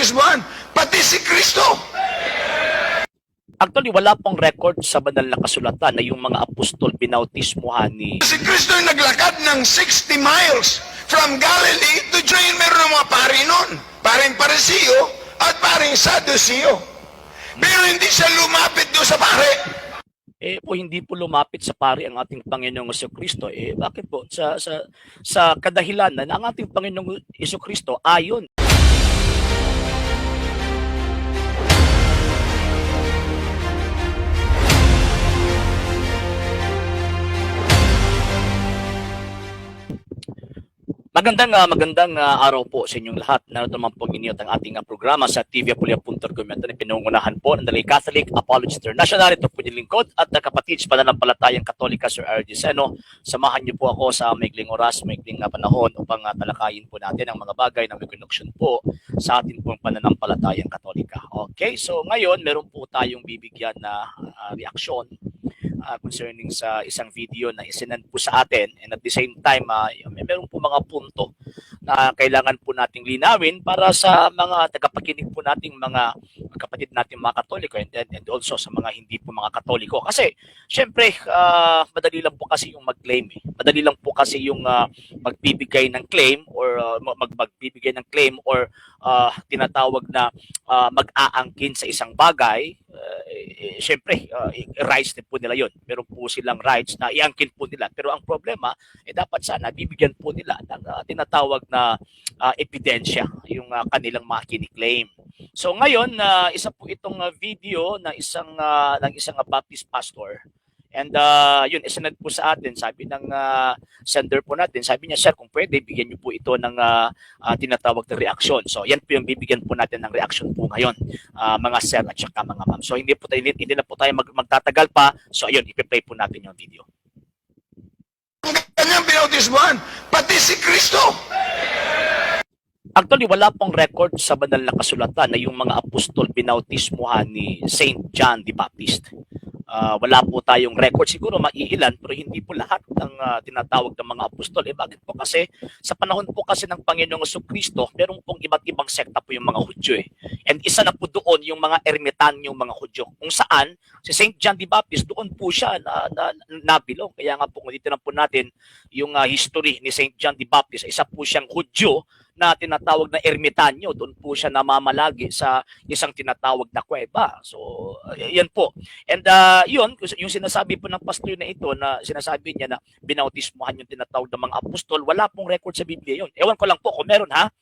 binautismuhan, pati si Kristo. Actually, wala pong record sa banal na kasulatan na yung mga apostol binautismuhan ni... Si Kristo ay naglakad ng 60 miles from Galilee to Judea. Meron ng mga pari nun, paring Pariseo at paring Saduseo. Pero hindi siya lumapit doon sa pare. Po hindi po lumapit sa pari ang ating Panginoong Jesucristo. Bakit po? Sa kadahilanan ang ating Panginoong Jesucristo ayon Magandang araw po sa inyong lahat. Narito naman po inyo ang ating programa sa tvapulya.com. Ito na pinungunahan po ng Dalay Catholic Apologist International. Ito po yung lingkod at kapatid sa pananampalatayang Katolika, Sir R.D. Seno. Samahan niyo po ako sa maikling oras, maikling panahon upang talakayin po natin ang mga bagay na may connection po sa ating pong pananampalatayang Katolika. Okay, so ngayon meron po tayong bibigyan na reaksyon concerning sa isang video na isinend po sa atin, and at the same time meron po mga punto na kailangan po nating linawin para sa mga tagapakinig po nating mga kapatid nating mga Katoliko and also sa mga hindi po mga Katoliko. Kasi syempre madali lang po kasi yung mag-claim. Madali lang po kasi yung magbibigay ng claim or magbibigay ng claim or tinatawag na mag-aangkin sa isang bagay. Syempre rights din po nila yon. Meron po silang rights na iangkin po nila. Pero ang problema, dapat sana bibigyan po nila ng tinatawag na ebidensya yung kanilang mga kiniklaim. So ngayon, isa po itong video na ng isang Baptist pastor. And yun, isinad po sa atin, sabi ng sender po natin, sabi niya, sir, kung pwede, bigyan niyo po ito ng tinatawag na reaksyon. So yan po yung bibigyan po natin ng reaksyon po ngayon, mga sir at saka mga ma'am. So hindi na po tayo magtatagal pa. So ayun, ipi-play po natin yung video. Kanyang binautismuhan, pati si Kristo. Actually, wala pong record sa banal na kasulatan na yung mga apostol binautismuhan ni Saint John the Baptist. Wala po tayong record, siguro maiilan, pero hindi po lahat ng tinatawag ng mga apostol. Bakit po? Kasi sa panahon po kasi ng Panginoong Jesucristo, meron pong iba't ibang sekta po yung mga Hudyo. And isa na po doon yung mga ermitanyong mga Hudyo. Kung saan, si Saint John the Baptist, doon po siya nabilong. Kaya nga po, kung dito na po natin yung history ni Saint John the Baptist, isa po siyang Hudyo na tinatawag na ermitanyo. Doon po siya namamalagi sa isang tinatawag na kuweba. So, yan po. And yun, yung sinasabi po ng pastor na ito, na sinasabi niya na binautismuhan yung tinatawag ng mga apostol, wala pong record sa Biblia yun. Ewan ko lang po kung meron ha.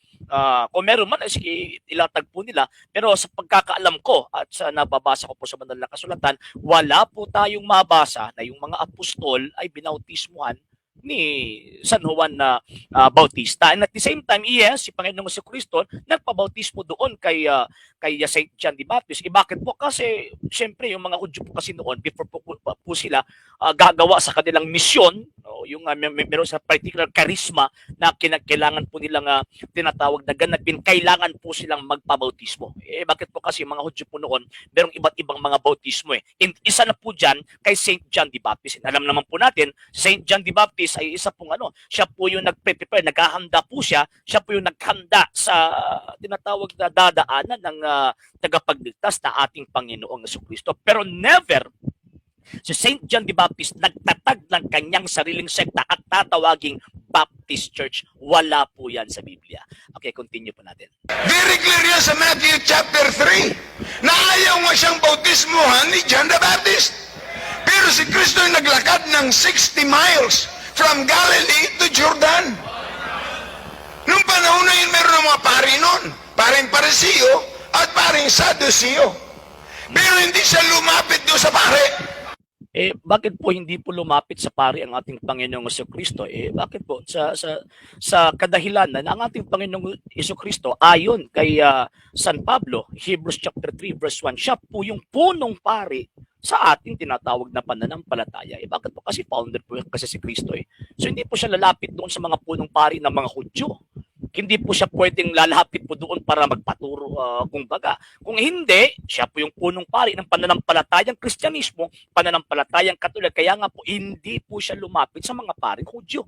Kung meron man, ilatag po nila. Pero sa pagkakaalam ko at sa nababasa ko po sa banal na kasulatan, wala po tayong mabasa na yung mga apostol ay binautismuhan ni San Juan na Bautista. And at the same time, yes, si Panginoong Jesucristo nagpabautismo doon kay Saint John the Baptist. Bakit po? Kasi siyempre yung mga Hudyo po kasi noon, before po sila gagawa sa kanilang misyon, yung meron sa particular charisma na kailangan po nilang tinatawag na ganapin, kailangan po silang magpabautismo. Bakit po? Kasi yung mga Hudyo po noon, merong iba't ibang mga bautismo. Isa na po dyan kay Saint John the Baptist. Alam naman po natin, Saint John the Baptist ay isa pong siya po yung nagpe-prepare, naghahanda po siya po yung naghanda sa tinatawag na dadaanan ng tagapagligtas na ating Panginoong Jesucristo. Pero never si Saint John the Baptist nagtatag ng kanyang sariling sekta at tatawaging Baptist Church. Wala po yan sa Biblia. Okay, continue po natin. Very clear yan sa Matthew chapter 3 na ayaw nga siyang bautismuhan ni John the Baptist. Pero si Kristo ay naglakad ng 60 miles from Galilee to Jordan. Nung panahon na yun, meron ng mga pari nun, paring Pariseo at paring Saduseo. Pero hindi siya lumapit doon sa pare. Bakit po hindi po lumapit sa pari ang ating Panginoong Jesucristo? Bakit po? Sa kadahilanan, ang ating Panginoong Jesucristo, ayon kay San Pablo, Hebrews chapter 3 verse 1, siya po yung punong pari sa ating tinatawag na pananampalataya. Bakit po? Kasi founder po kasi si Kristo. So hindi po siya lalapit doon sa mga punong pari ng mga Hudyo. Hindi po siya pwedeng lalapit po doon para magpaturo, kumbaga. Kung hindi, siya po yung punong pari ng pananampalatayang Kristyanismo, pananampalatayang Katolik. Kaya nga po, hindi po siya lumapit sa mga paring Hudyo.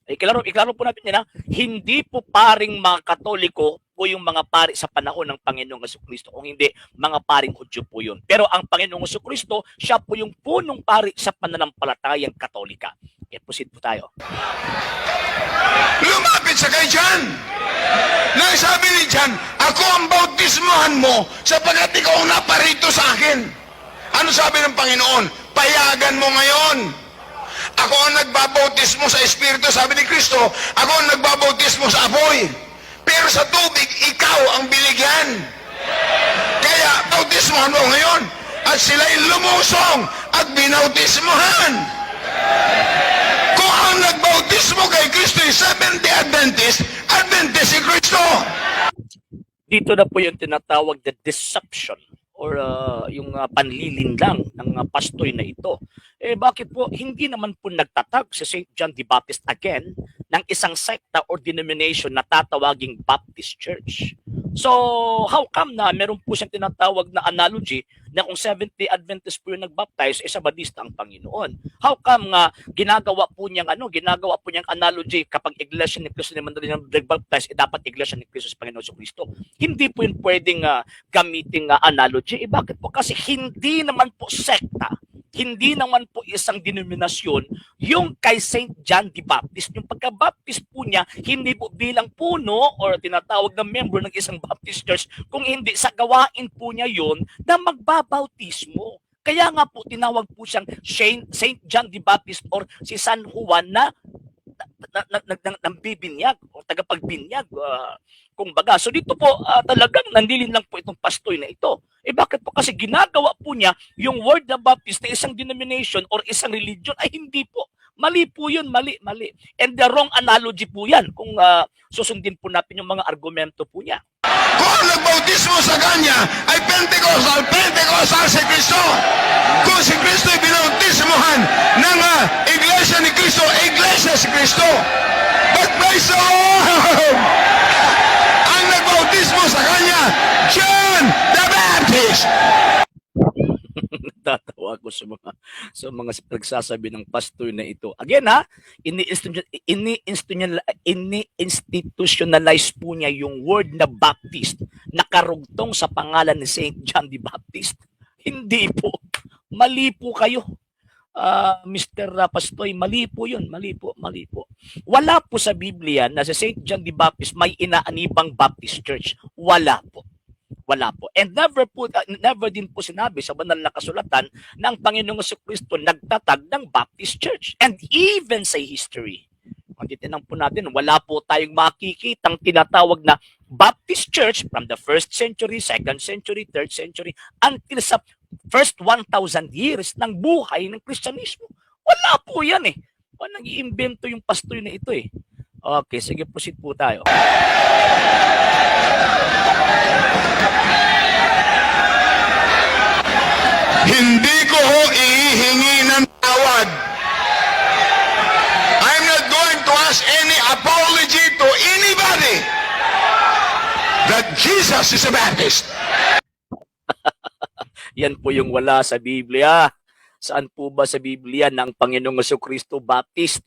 Iklaro po natin yan, hindi po paring mga Katoliko po yung mga pari sa panahon ng Panginoong Jesucristo. Kung hindi, mga paring Hudyo po yun. Pero ang Panginoong Jesucristo, siya po yung punong pari sa pananampalatayang Katolika. Okay, proceed po tayo. Lumapit sa kay John. Nang sabi ni John, ako ang bautismohan mo sapagkat ikaw ang naparito sa akin. Ano sabi ng Panginoon? Payagan mo ngayon. Ako ang nagbabautismo sa Espiritu, sabi ni Kristo. Ako ang nagbabautismo sa apoy. Pero sa tubig, ikaw ang binigyan. Kaya, bautismohan mo ngayon. At sila'y lumusong at binautismohan. Kung ang nagbautismo kay Kristo ay Seventh-day Adventist, Adventist si Kristo. Dito na po yung tinatawag na deception or yung panlilinlang ng pastoy na ito. Bakit po hindi naman po nagtatag si St. John the Baptist again ng isang sekta or denomination na tatawaging Baptist Church? So, how come na meron po siyang tinatawag na analogy na kung Seventh-day Adventist po yung nagbaptize, Sabadista ang Panginoon? How come nga ginagawa po niyang analogy kapag Iglesia ni Cristo naman rin ang nagbaptize, dapat Iglesia ni Cristo sa Panginoon sa Kristo? Hindi po yun pwedeng gamitin analogy. Bakit po? Kasi hindi naman po sekta, hindi naman po isang denominasyon yung kay St. John the Baptist. Yung pagka-baptist po niya, hindi po bilang puno or tinatawag na member ng isang Baptist church, kung hindi sa gawain po niya yon na magbabautismo. Kaya nga po tinawag po siyang St. John the Baptist or si San Juan na bibinyag o tagapagbinyag. Kumbaga. So dito po talagang nandilin lang po itong pastoy na ito. Bakit po? Kasi ginagawa po niya yung Word na Baptist na isang denomination or isang religion ay hindi po. Mali po yun, mali. And the wrong analogy po yan kung susundin po natin yung mga argumento po niya. Kung ang nagbautismo sa kanya ay Pentecostal si Kristo. Kung si Kristo ay binautismohan ng Iglesia ni Kristo, Iglesia si Kristo. But praise the Lord! Ang nagbautismo sa kanya, John the Baptist. Natatawa ko sa mga nagsasabi ng pastor na ito. Again ini-institutionalize po niya yung word na Baptist na karugtong sa pangalan ni St. John the Baptist. Hindi po. Mali po kayo. Mr. Pastoy, mali po yun. Mali po. Wala po sa Biblia na si St. John the Baptist may inaanibang Baptist Church. Wala po. And never din po sinabi sa banal na kasulatan ng Panginoong Jesucristo nagtatag ng Baptist Church. And even sa history, kung titinang po natin, wala po tayong makikitang tinatawag na Baptist Church from the 1st century, 2nd century, 3rd century, until sa first 1,000 years ng buhay ng Kristyanismo. Wala po yan nag-iimbento yung pastoy na ito Okay, sige, proceed po tayo. Hindi ko ihihingi ng tawad. I'm not going to ask any apology to anybody that Jesus is a Baptist. Yan po yung wala sa Biblia. Saan po ba sa Biblia ng Panginoong Jesucristo Baptist?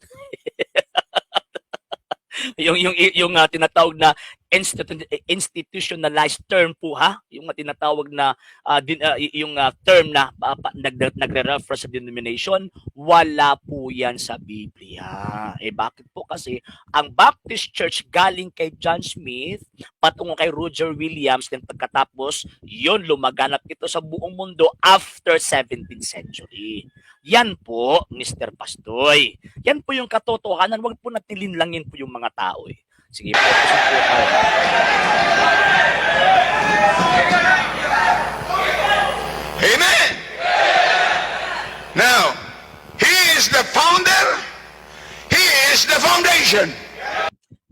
yung tinatawag na institutionalized term po yung tinatawag na term na nagre-refer sa denomination, wala po yan sa Biblia. Bakit po? Kasi ang Baptist Church galing kay John Smith patungo kay Roger Williams, then pagkatapos yun lumaganap ito sa buong mundo after 17th century. Yan po, Mr. Pastoy. Yan po yung katotohanan. Huwag po natin linlangin po yung mga tao. Sige po, po tayo. Amen. Now, He is the founder. He is the foundation.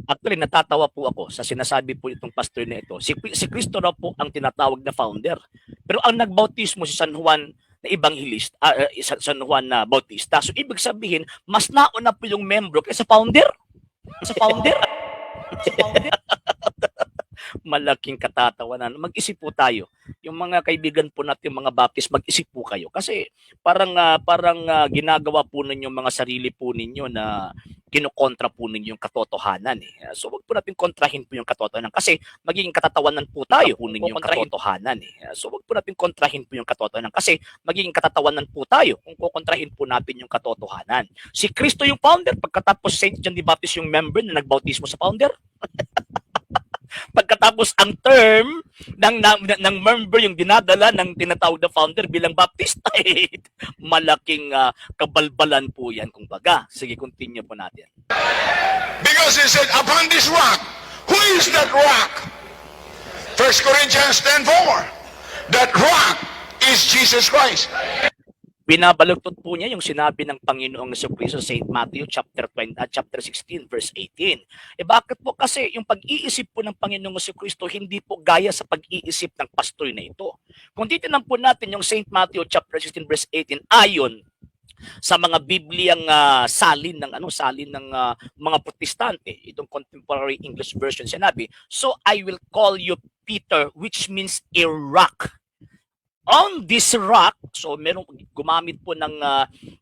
Actually, natatawa po ako sa sinasabi po itong pastor na ito. Si Cristo na po ang tinatawag na founder. Pero ang nagbautismo si San Juan na evangelist, San Juan na Bautista. So, ibig sabihin, mas nauna po yung membro kaysa founder. Malaking katatawanan. Mag-isip po tayo. Yung mga kaibigan po natin, mga Baptist, mag-isip po kayo. Kasi parang ginagawa po ninyo mga sarili po ninyo na kinokontra po ninyo yung katotohanan. So wag po natin kontrahin po yung katotohanan kasi magiging katatawanan po tayo po ninyo yung katotohanan. So wag po natin kontrahin po yung katotohanan kasi magiging katatawanan po tayo kung kukontrahin po natin yung katotohanan. Si Kristo yung founder, pagkatapos Saint John the Baptist yung member na nagbautismo sa founder. Pagkatapos ang term ng member yung dinadala ng tinatawag na founder bilang Baptist, malaking kabalbalan po yan kumbaga. Sige, continue po natin. Because he said, upon this rock, who is that rock? 1 Corinthians 10:4. That rock is Jesus Christ. Binabaluktot po niya yung sinabi ng Panginoong Jesucristo sa St. Matthew chapter 16 verse 18. Bakit po? Kasi yung pag-iisip po ng Panginoong Jesucristo hindi po gaya sa pag-iisip ng pastor na ito. Kung titingnan po natin yung St. Matthew chapter 16 verse 18 ayon sa mga Bibliang salin ng mga Protestante, itong contemporary English version sinabi, "So I will call you Peter," which means a rock. On this rock, so merong gumamit po ng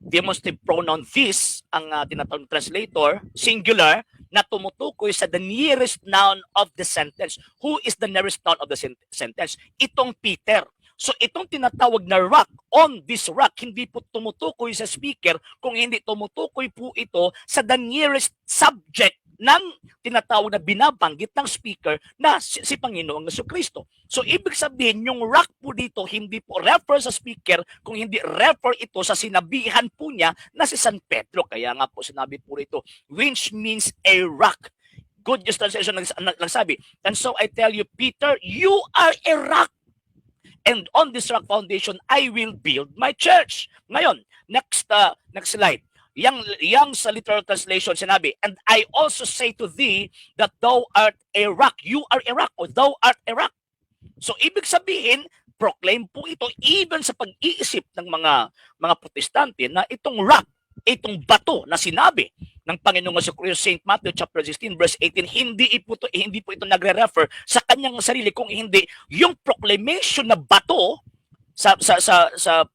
demonstrative pronoun this, ang tinatawag translator, singular, na tumutukoy sa the nearest noun of the sentence. Who is the nearest noun of the sentence? Itong Peter. So itong tinatawag na rock, on this rock, hindi po tumutukoy sa speaker, kung hindi tumutukoy po ito sa the nearest subject ng tinatawag na binabanggit ng speaker na si Panginoong Jesucristo. So ibig sabihin, yung rock po dito hindi po refer sa speaker, kung hindi refer ito sa sinabihan po niya na si San Pedro. Kaya nga po sinabi po rito, which means a rock. Good News Translation nagsabi, "And so I tell you, Peter, you are a rock. And on this rock foundation, I will build my church." Ngayon, next slide. Yang sa literal translation sinabi, "And I also say to thee that thou art a rock." You are a rock, or thou art a rock. So ibig sabihin, proclaim po ito even sa pag-iisip ng mga Protestante na itong rock, itong bato na sinabi ng Panginoong Jesucristo, St. Matthew chapter 16 verse 18, hindi po ito nagre-refer sa kanyang sarili, kung hindi yung proclamation na bato sa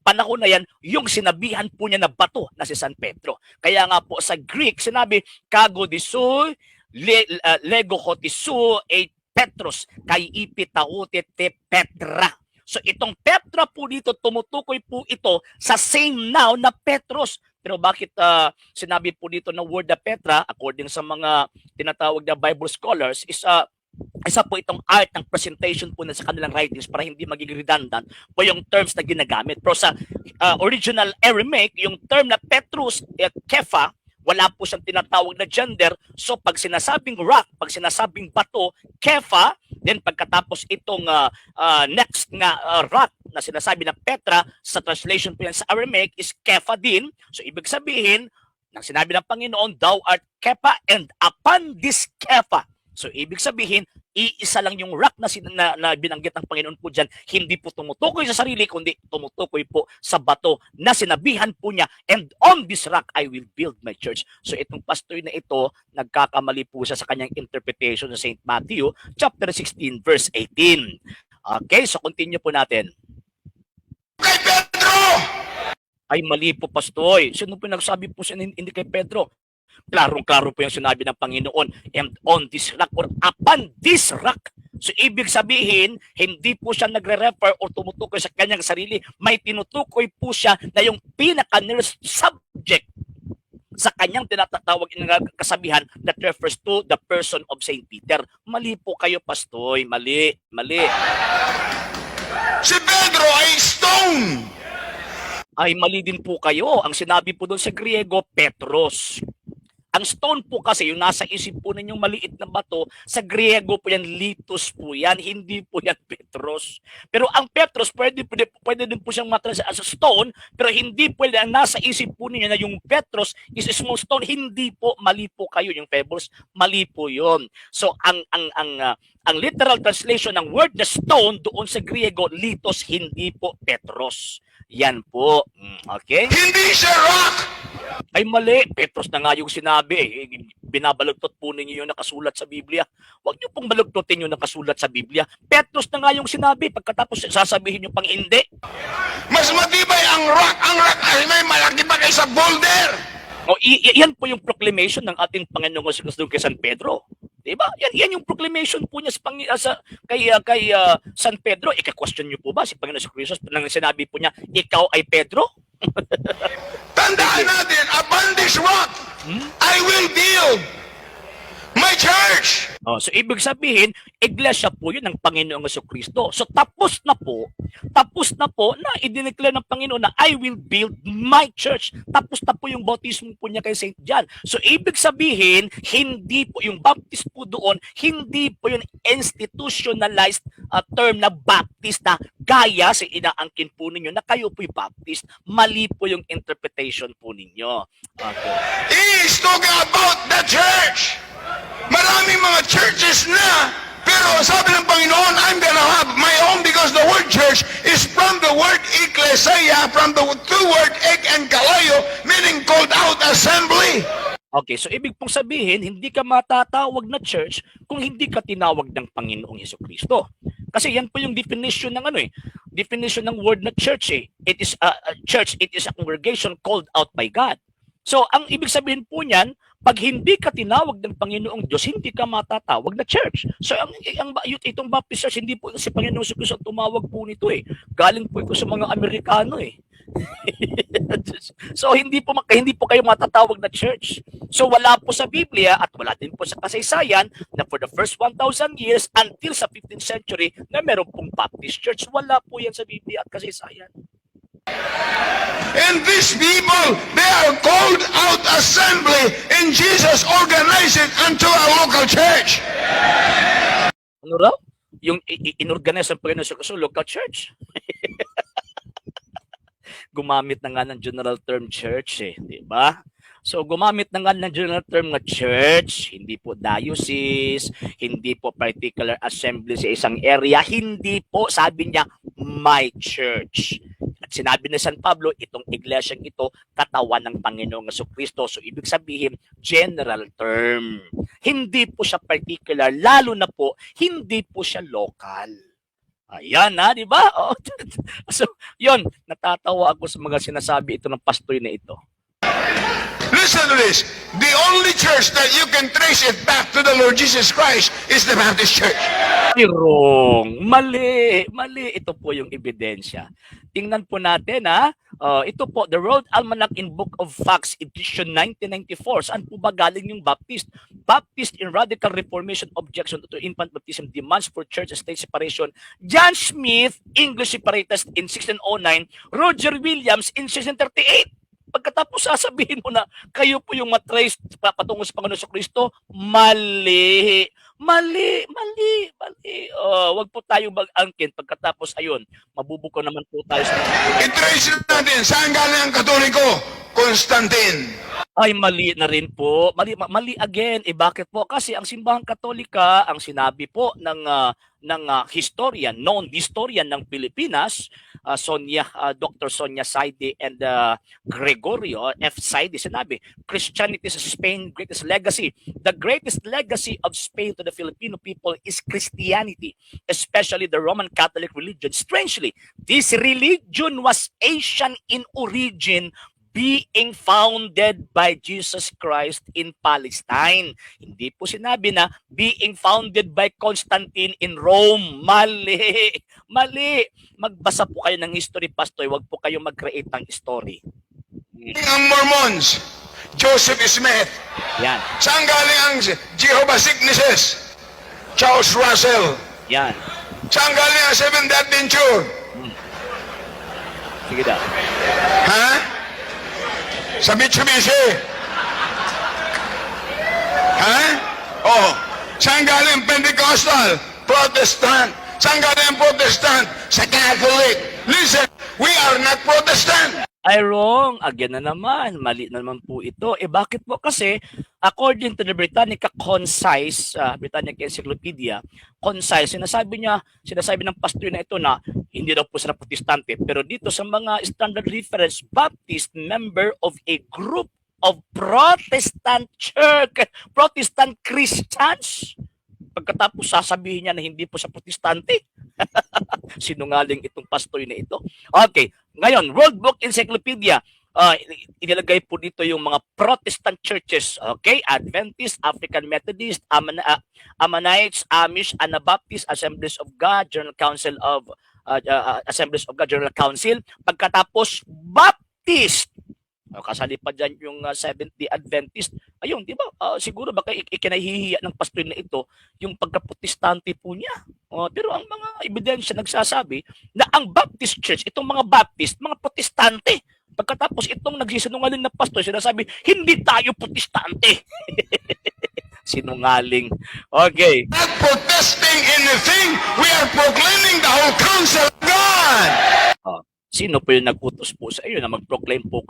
panahon na yan, yung sinabihan po niya na bato na si San Pedro. Kaya nga po sa Greek sinabi, "Kago disu lego hotisu e Petros kay ipitautit te Petra." So itong Petra po dito, tumutukoy po ito sa same noun na Petros. Pero bakit sinabi po dito na word na Petra, according sa mga tinatawag na Bible scholars, is isa po itong art ng presentation po na sa kanilang writings para hindi magiging redundant po yung terms na ginagamit. Pero sa original Aramaic, yung term na Petrus, Kepha, wala po siyang tinatawag na gender. So pag sinasabing rock, pag sinasabing bato, Kepha, then pagkatapos itong next nga rock na sinasabi na Petra, sa translation po yan sa Aramaic is Kepha din. So ibig sabihin, nang sinabi ng Panginoon, "Thou art Kepha, and upon this Kepha." So ibig sabihin, iisa lang yung rock na binanggit ng Panginoon po dyan. Hindi po tumutukoy sa sarili, kundi tumutukoy po sa bato na sinabihan po niya, "And on this rock I will build my church." So itong pastor na ito, nagkakamali po siya sa kanyang interpretation sa St. Matthew chapter 16 verse 18. Okay, so continue po natin. Kay Pedro! Ay mali po, pastor. Sino po nagsabi po siya hindi kay Pedro? Klaro-klaro po yung sinabi ng Panginoon, "And on this rock," or "upon this rock." So ibig sabihin, hindi po siya nagre-refer o tumutukoy sa kanyang sarili. May tinutukoy po siya na yung pinaka-nearest subject sa kanyang tinatawag na kasabihan that refers to the person of Saint Peter. Mali po kayo, pastoy. Mali. Si Pedro ay stone! Ay mali din po kayo. Ang sinabi po doon sa Griego, Petros. Ang stone po kasi, yung nasa isip po ninyong maliit na bato, sa Griego po yan, litos po yan, hindi po yan Petros. Pero ang Petros, pwede din po siyang matranslate as a stone, pero hindi pwede, ang nasa isip po ninyo na yung Petros is a small stone, hindi po, mali po kayo, yung Pebbles, mali po yun. So, ang literal translation ng word na stone doon sa Griego, litos, hindi po Petros. Yan po. Okay? Hindi siya rock! Ay mali, Petros na nga yung sinabi. Binabalagtot po ninyo yung nakasulat sa Biblia. Huwag niyo pong balagtotin yung nakasulat sa Biblia. Petros na nga yung sinabi. Pagkatapos sasabihin niyo pang hindi. Mas matibay ang rock. Ang rock ay may malaki pa kaysa boulder. O, yan po yung proclamation ng ating Panginoong Kristo kay San Pedro. Diba? Yan yung proclamation po niya kay San Pedro. Ika-question niyo po ba si Panginoon Kristo nang sinabi po niya, ikaw ay Pedro? Tandaan natin, upon this rock, I will build my church. Oh, so ibig sabihin, iglesia po yun ng Panginoong Kristo. So tapos na po na idineclare ng Panginoon na I will build my church. Tapos na po yung bautismo po niya kay St. John. So ibig sabihin, hindi po yung baptist po doon, hindi po yung institutionalized term na baptist na gaya sa inaangkin po ninyo na kayo po'y baptist. Mali po yung interpretation po ninyo. Okay. He is talking about the church. Maraming mga churches na, pero sabi ng Panginoon, I'm gonna have my own because the word church is from the word ecclesia, from the two word ek and kalayo, meaning called out assembly. Okay, so ibig pong sabihin, hindi ka matatawag na church kung hindi ka tinawag ng Panginoong Hesukristo. Kasi yan po yung definition ng definition ng word na church eh. It is a church, it is a congregation called out by God. So, ang ibig sabihin po niyan, pag hindi ka tinawag ng Panginoong Diyos, hindi ka matatawag na church. So, itong Baptist Church, hindi po si Panginoong Kristo ang tumawag po nito eh. Galing po ito sa mga Amerikano eh. So, hindi po kayo matatawag na church. So, wala po sa Biblia at wala din po sa kasaysayan na for the first 1,000 years until sa 15th century na meron pong Baptist Church. Wala po yan sa Biblia at kasaysayan. And these people, they are called out assembly, and Jesus organized it unto a local church. Ano raw? Yung inorganize ng Panginoon sa local church. Gumamit na nga ng general term church eh, di ba? So gumamit na nga ng general term na church, hindi po diocese, hindi po particular assembly sa isang area, hindi po, sabi niya, my church. At sinabi ni San Pablo, itong iglesyang ito, katawan ng Panginoong Jesucristo. So ibig sabihin, general term. Hindi po siya particular, lalo na po, hindi po siya local. Ayan na, di ba? Oh. So, yun, natatawa ako sa mga sinasabi ito ng pastor na ito. Listen to this. The only church that you can trace it back to the Lord Jesus Christ is the Baptist Church. Wrong. Mali. Ito po yung ebidensya. Tingnan po natin ito po, the World Almanac in Book of Facts, edition 1994. Saan po ba galing yung Baptist? Baptist in Radical Reformation Objection to Infant Baptism Demands for Church and State Separation. John Smith, English Separatist in 1609. Roger Williams in 1638. Pagkatapos sasabihin mo na kayo po yung matrace patungo sa Panginoon sa Kristo, mali. Wag po tayo mag-angkin. Pagkatapos, ayun, mabubuko naman po tayo sa... I-trace natin, saan galing ang Katoliko? Constantine. Ay, mali na rin po. Mali again. Bakit po? Kasi ang Simbahang Katolika, ang sinabi po ng historian, known historian ng Pilipinas, Dr. Sonia Saide and Gregorio F. Saide, sinabi, Christianity is Spain's greatest legacy. The greatest legacy of Spain to the Filipino people is Christianity, especially the Roman Catholic religion. Strangely, this religion was Asian in origin, being founded by Jesus Christ in Palestine. Hindi po sinabi na being founded by Constantine in Rome. Mali. Magbasa po kayo ng history, pastor. Huwag po kayo mag-create ng story. Ang Mormons, Joseph Smith. Yan. Saan galing ang Jehovah's Witnesses? Charles Russell. Yan. Saan galing ang Seventh Adventure? Sige daw. Ha? Sa Mitsubishi. Ha? Oh. Saan galing Pentecostal? Protestant. Saan galing ang Protestant? Sa Catholic. Listen, we are not Protestant. Ay, wrong. Again na naman. Mali na naman po ito. Bakit po? Kasi, according to the Britannica Concise, Britannica Encyclopedia, Concise, sinasabi ng pastor na ito na hindi daw po sila protestante. Pero dito sa mga standard reference, Baptist, member of a group of Protestant Church, Protestant Christians. Pagkatapos sasabihin niya na hindi po siya protestante. Sinungaling itong pastoy na ito. Okay, ngayon, World Book Encyclopedia, inilagay po dito yung mga Protestant churches, okay? Adventist, African Methodist, Ammonites, Amish, Anabaptist, Assemblies of God, General Council of Assemblies of God, General Council. Pagkatapos, Baptist. Kasali pa dyan yung Seventh-day Adventist. Ayun, di ba? Siguro baka ikinahihiya ng pastor na ito yung pagka-protestante po niya. Pero ang mga ebidensya nagsasabi na ang Baptist Church, itong mga Baptist, mga protestante. Pagkatapos itong nagsisinungaling na pastor, sinasabi, hindi tayo protestante. Sinungaling. Okay. Not protesting anything. We are proclaiming the whole counsel of God. Sino po yung nag-utos po sa iyo na mag-proclaim po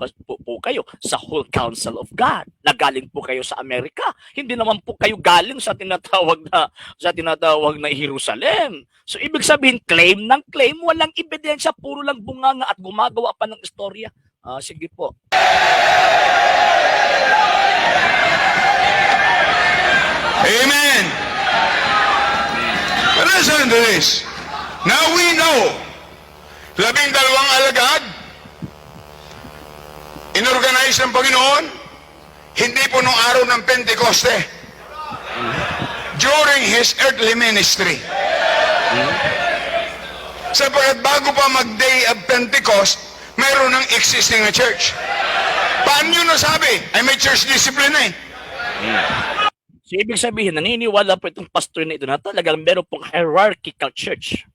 kayo sa whole counsel of God? Nagaling po kayo sa Amerika. Hindi naman po kayo galing sa tinatawag na Jerusalem. So ibig sabihin, claim ng claim, walang ebidensya, puro lang bunganga at gumagawa pa ng istorya. Sige po. Amen. But listen to this. Now we know 12 alagad, inorganize ng Panginoon, hindi po nung araw ng Pentecoste, during His earthly ministry. Sapagkat bago pa mag-day of Pentecost, mayroon ng existing na church. Paano nyo nasabi? Ay may church discipline eh. So ibig sabihin, naniniwala po itong pastor na ito na talagang meron pong hierarchical church.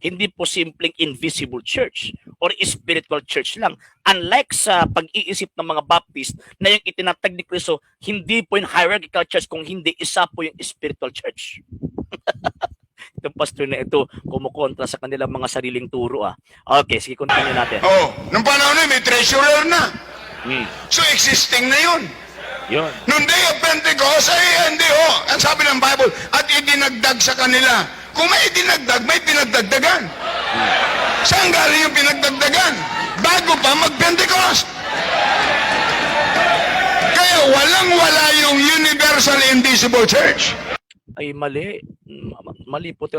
Hindi po simpleng invisible church or spiritual church lang. Unlike sa pag-iisip ng mga Baptist na yung itinatag ni Cristo, hindi po yung hierarchical church, kung hindi isa po yung spiritual church. Itong pastor na ito, kumukontra sa kanilang mga sariling turo. Okay, sige, continue natin. Nung panahon na, may treasurer na. So existing na yun. Yun. Nung day of Pentecost, ay hindi ang sabi ng Bible, at idinagdag sa kanila. Kung may dinagdag, may pinagdagdagan. Saan galing yung pinagdagdagan? Bago pa mag-Pentecost. Kaya walang-wala yung universal invisible church. Ay, mali. Mali po ito.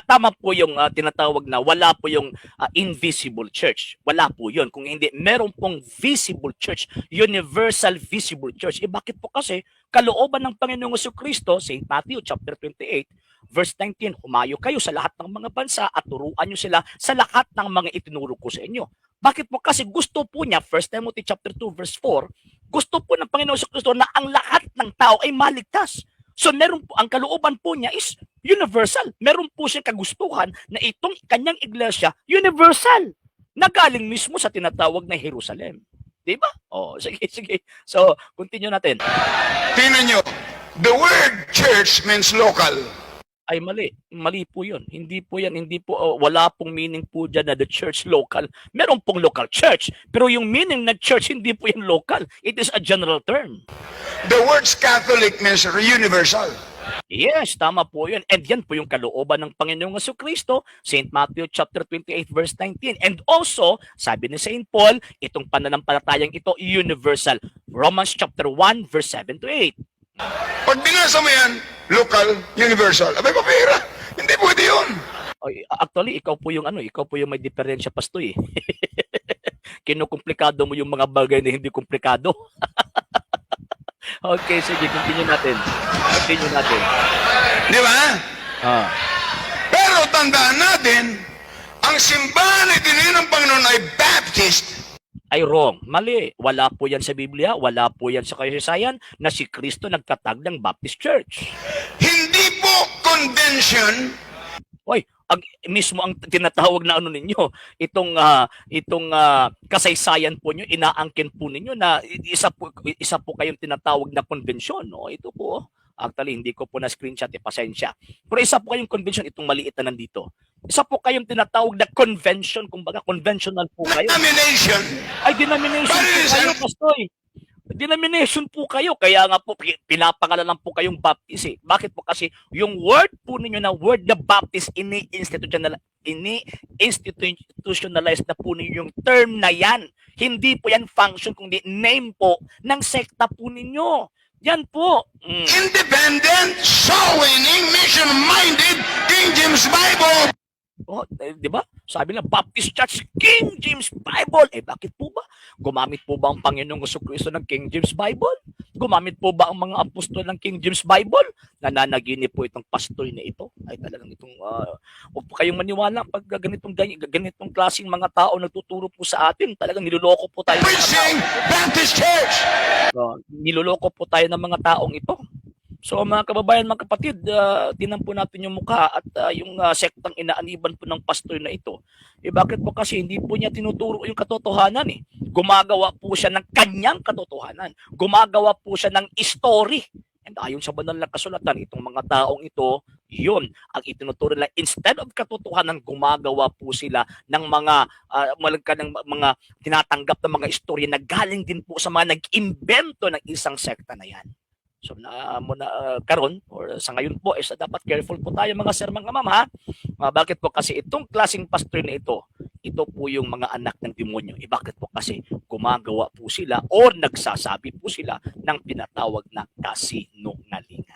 Tama po yung tinatawag na wala po yung invisible church. Wala po yun. Kung hindi, meron pong visible church, universal visible church. Bakit po kasi kalooban ng Panginoong Jesucristo, St. Matthew chapter 28, verse 19, humayo kayo sa lahat ng mga bansa at turuan nyo sila sa lahat ng mga itinuro ko sa inyo. Bakit po? Kasi gusto po niya, 1 Timothy chapter 2, verse 4, gusto po ng Panginoong Jesucristo na ang lahat ng tao ay maligtas. So meron po, ang kalooban po niya is universal. Meron po siyang kagustuhan na itong kanyang iglesia, universal, na galing mismo sa tinatawag na Jerusalem. Diba? Sige. So, continue natin. Tingnan nyo, the word church means local. Ay, mali. Mali po yun. Hindi po yan. Hindi po, wala pong meaning po dyan na the church local. Meron pong local church. Pero yung meaning na church, hindi po yan local. It is a general term. The word Catholic means universal. Yes, tama po yun. And yan po yung kalooban ng Panginoong Jesucristo, St. Matthew chapter 28, verse 19. And also, sabi ni St. Paul, itong pananampalatayang ito, universal. Romans chapter 1, verse 7 to 8. Pag binasa mo yan, local, universal, abay papira. Hindi pwede yun. Actually, ikaw po yung may diferensya, pastoy. Kinukomplikado mo yung mga bagay na hindi komplikado. Okay, sige, continue natin. Di ba? Pero tandaan natin, ang simbahan na itinin ng Panginoon ay Baptist. Ay wrong. Mali. Wala po yan sa Biblia. Wala po yan sa kasaysayan na si Kristo nagtatag ng Baptist Church. Hindi po convention. Mismo ang tinatawag na ninyo, itong kasaysayan po nyo, inaangkin po ninyo na isa po kayong tinatawag na konbensyon. Ito po. Actually, hindi ko po na screenshot, pasensya. Pero isa po kayong convention, itong maliit na nandito. Isa po kayong tinatawag na convention, kumbaga conventional po kayo. Denomination. Ay, denomination po kayo, pastoy. denomination po kayo. Kaya nga po, pinapangalanan po kayong Baptist eh. Bakit po? Kasi yung word po ninyo na word na Baptist, ini-institutionalize na po ninyo yung term na yan. Hindi po yan function, kundi name po ng sekta po ninyo. Yan po. Independent, soul-winning, mission-minded, King James Bible. Oh, di ba? Sabi na Baptist Church King James Bible. Bakit po ba? Gumamit po ba ang Panginoong Jesucristo ng King James Bible? Gumamit po ba ang mga apostol ng King James Bible? Nananaginip po itong pastor na ito. Ay talagang itong huwag po kayong maniwala pag ganitong klaseng mga tao nagtuturo po sa atin. Talagang niloloko po tayo. Preaching Baptist Church. Niloloko po tayo ng mga taong ito. So mga kababayan, mga kapatid, tinan po natin yung mukha at yung sektang inaaniban po ng pastor na ito. Bakit po? Kasi hindi po niya tinuturo yung katotohanan eh. Gumagawa po siya ng kanyang katotohanan. Gumagawa po siya ng story. And ayon sa banal na kasulatan, itong mga taong ito, yun ang itinuturo nila. Instead of katotohanan, gumagawa po sila ng mga tinatanggap na mga istorya na galing din po sa mga nag-imbento ng isang sekta na yan. So karon or sa ngayon po is dapat careful po tayo mga sir, mga ma'am ha. Bakit po? Kasi itong klaseng pastor na ito po yung mga anak ng demonyo. Bakit po? Kasi gumagawa po sila o nagsasabi po sila ng pinatawag na kasinungalingan.